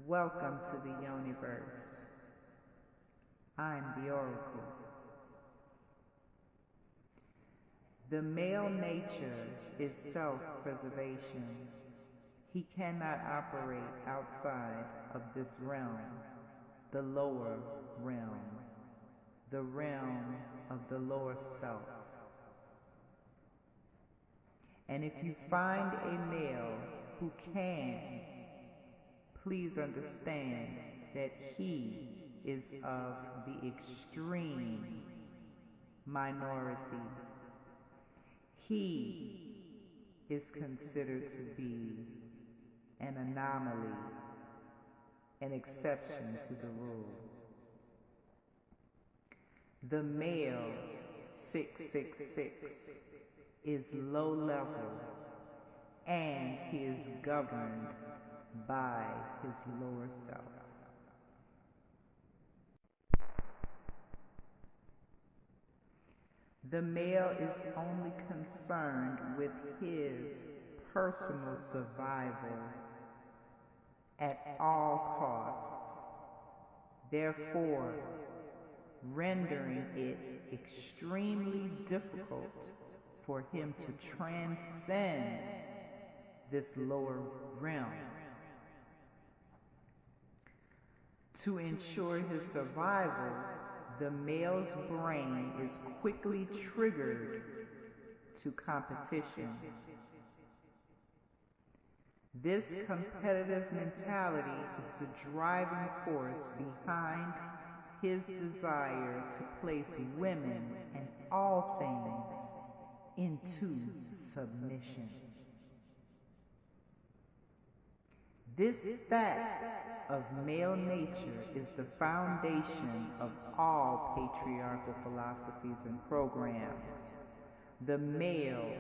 Welcome to the universe. I'm the Oracle. The male nature is self-preservation. He cannot operate outside of this realm, the lower realm, the realm of the lower self. And if you find a male who can, please understand that he is of the extreme minority. He is considered to be an anomaly, an exception to the rule. The male 666 is low level, and he is governed by his lower self. The male is only concerned with his personal survival at all costs, therefore rendering it extremely difficult for him to transcend this lower realm. To ensure his survival, the male's brain is quickly triggered to competition. This competitive mentality is the driving force behind his desire to place women and all things into submission. This fact of male nature is the foundation of all patriarchal philosophies and programs. The male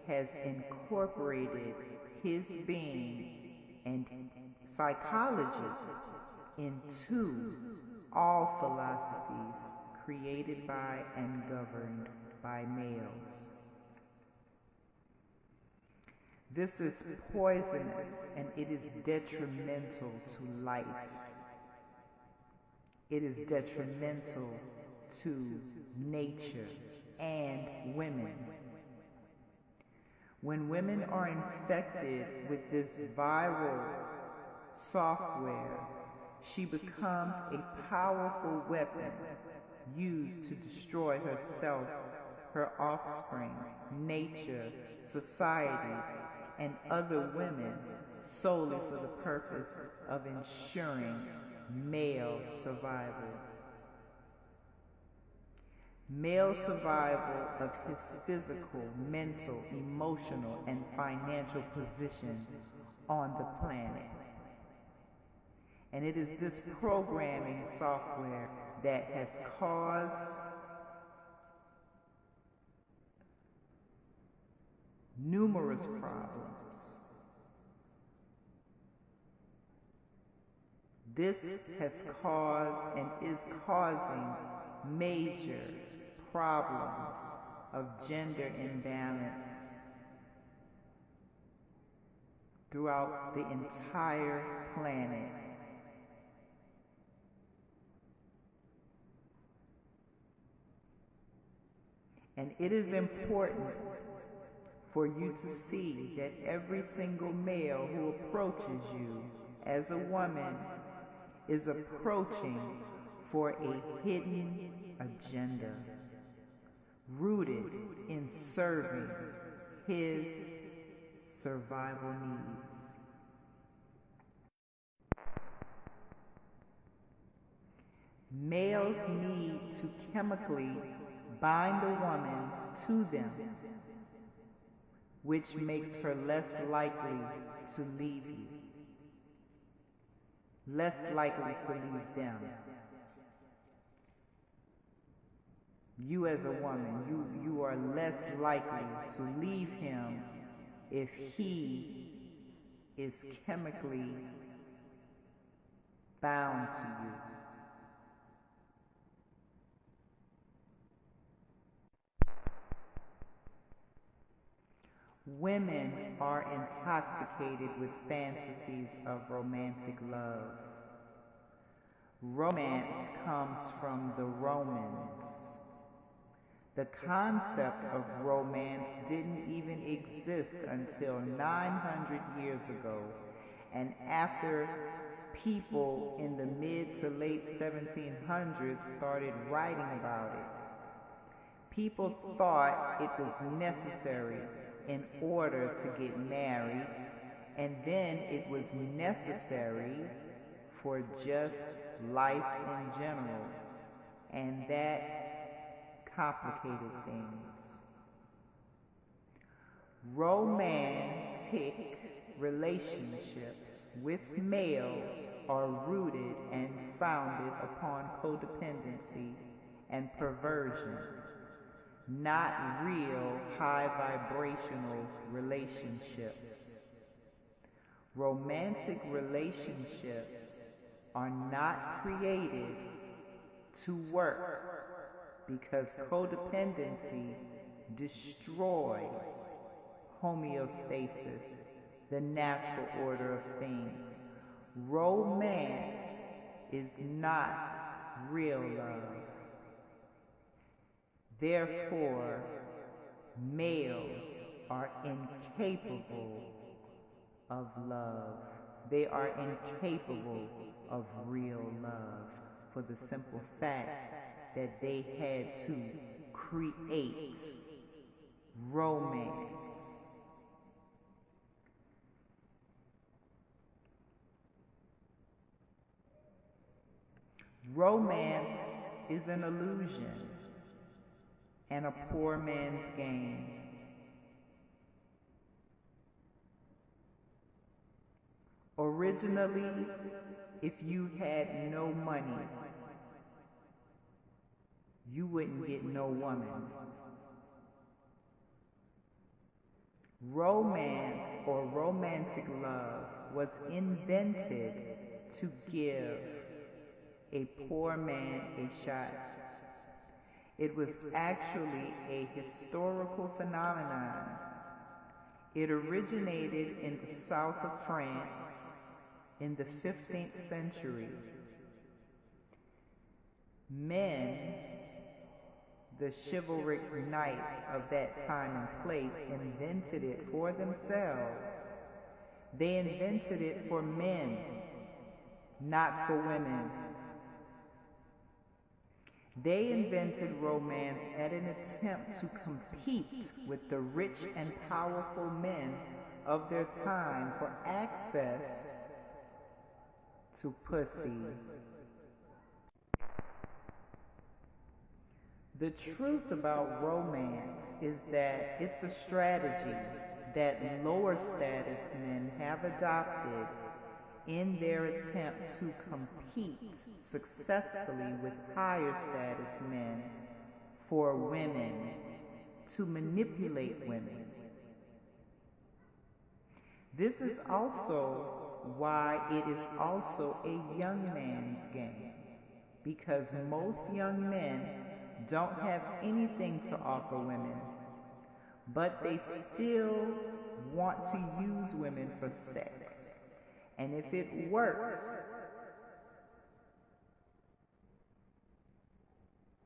has incorporated his being and psychology into all philosophies created by and governed by males. This is poisonous, and it is detrimental to life. It is detrimental to nature and women. When women are infected with this viral software, she becomes a powerful weapon used to destroy herself, her offspring, nature, society, and other women solely for the purpose of ensuring male survival. Male survival of his physical, mental, emotional, and financial position on the planet. And it is this programming software that has caused numerous problems. This has caused and is causing major problems of gender imbalance throughout the entire planet. And it is important for you to see that every single male who approaches you as a woman is approaching for a hidden agenda rooted in serving his survival needs. Males need to chemically bind a woman to them, which makes her less likely to leave you, less likely to leave them. You as a woman, you are less likely to leave him if he is chemically bound to you. Women are intoxicated with fantasies of romantic love. Romance comes from the Romans. The concept of romance didn't even exist until 900 years ago, and after people in the mid to late 1700s started writing about it. People thought it was necessary in order to get married, and then it was necessary for just life in general, and that complicated things. Romantic relationships with males are rooted and founded upon codependency and perversion, not real high vibrational relationships. Romantic relationships are not created to work because codependency destroys homeostasis, the natural order of things. Romance is not real love. Therefore, males are incapable of love. They are incapable of real love for the simple fact that they had to create romance. Romance is an illusion and a poor man's game. Originally, if you had no money, you wouldn't get no woman. Romance or romantic love was invented to give a poor man a shot. It was actually a historical phenomenon. It originated in the south of France in the 15th century. Men, the chivalric knights of that time and place, invented it for themselves. They invented it for men, not for women. They invented romance at an attempt to compete with the rich and powerful men of their time for access to pussy. The truth about romance is that it's a strategy that lower status men have adopted in their attempt to compete successfully with higher status men for women, to manipulate women. This is also why it is also a young man's game, because most young men don't have anything to offer women, but they still want to use women for sex. And if it works,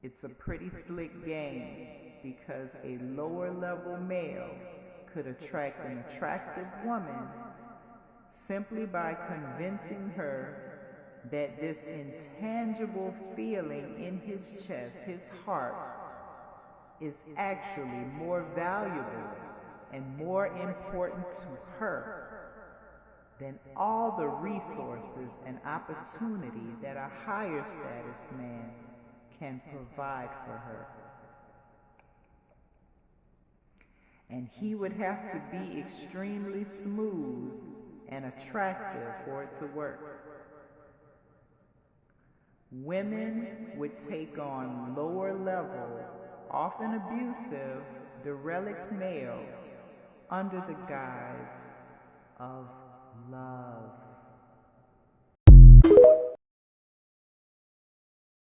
it's a pretty slick game, because a lower level male could attract an attractive woman simply by convincing her that this intangible feeling in his chest, his heart, is actually more valuable and more important to her than all the resources and opportunity that a higher status man can provide for her. And he would have to be extremely smooth and attractive for it to work. Women would take on lower level, often abusive, derelict males under the guise of love.